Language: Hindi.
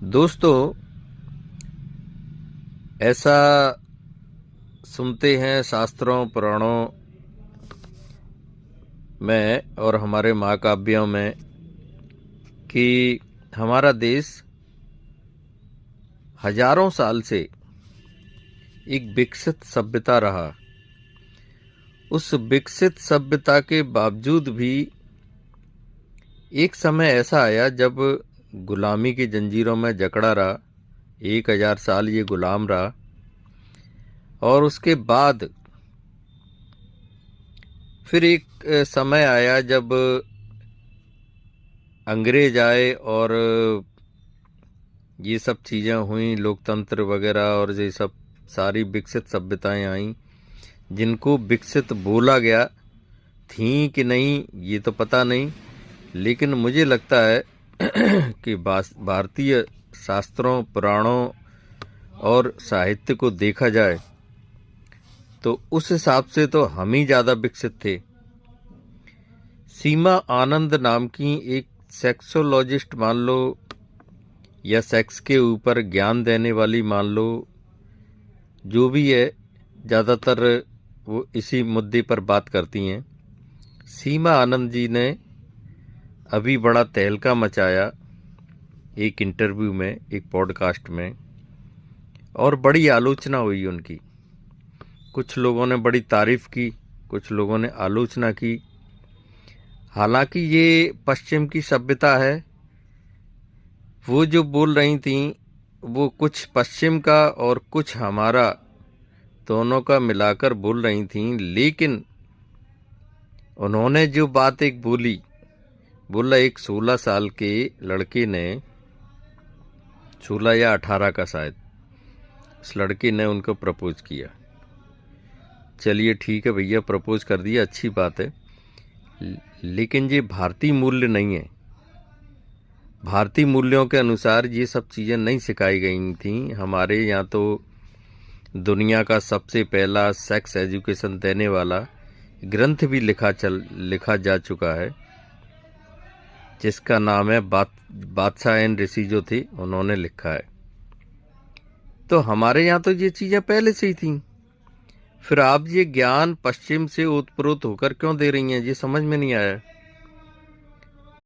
दोस्तों, ऐसा सुनते हैं शास्त्रों पुराणों में और हमारे महाकाव्यों में कि हमारा देश हजारों साल से एक विकसित सभ्यता रहा। उस विकसित सभ्यता के बावजूद भी एक समय ऐसा आया जब गुलामी की जंजीरों में जकड़ा रहा। 1000 साल ये गुलाम रहा और उसके बाद फिर एक समय आया जब अंग्रेज आए और ये सब चीज़ें हुई, लोकतंत्र वगैरह और ये सब सारी विकसित सभ्यताएं आईं, जिनको विकसित बोला गया थी कि नहीं ये तो पता नहीं, लेकिन मुझे लगता है कि भारतीय शास्त्रों पुराणों और साहित्य को देखा जाए तो उस हिसाब से तो हम ही ज़्यादा विकसित थे। सीमा आनंद नाम की एक सेक्सोलॉजिस्ट मान लो या सेक्स के ऊपर ज्ञान देने वाली मान लो, जो भी है, ज़्यादातर वो इसी मुद्दे पर बात करती हैं। सीमा आनंद जी ने अभी बड़ा तहलका मचाया एक इंटरव्यू में, एक पॉडकास्ट में, और बड़ी आलोचना हुई उनकी। कुछ लोगों ने बड़ी तारीफ की, कुछ लोगों ने आलोचना की। हालांकि ये पश्चिम की सभ्यता है, वो जो बोल रही थी वो कुछ पश्चिम का और कुछ हमारा दोनों का मिलाकर बोल रही थी, लेकिन उन्होंने जो बात एक बोला एक 16 साल के लड़के ने, 16 या 18 का शायद, उस लड़के ने उनको प्रपोज किया। चलिए ठीक है भैया, प्रपोज कर दिया, अच्छी बात है, लेकिन ये भारतीय मूल्य नहीं है। भारतीय मूल्यों के अनुसार ये सब चीज़ें नहीं सिखाई गई थी। हमारे यहाँ तो दुनिया का सबसे पहला सेक्स एजुकेशन देने वाला ग्रंथ भी लिखा जा चुका है, जिसका नाम है बादशाह एन ऋषि जो थे उन्होंने लिखा है। तो हमारे यहाँ तो ये चीज़ें पहले से ही थी। फिर आप ये ज्ञान पश्चिम से ओतप्रोत होकर क्यों दे रही हैं, ये समझ में नहीं आया।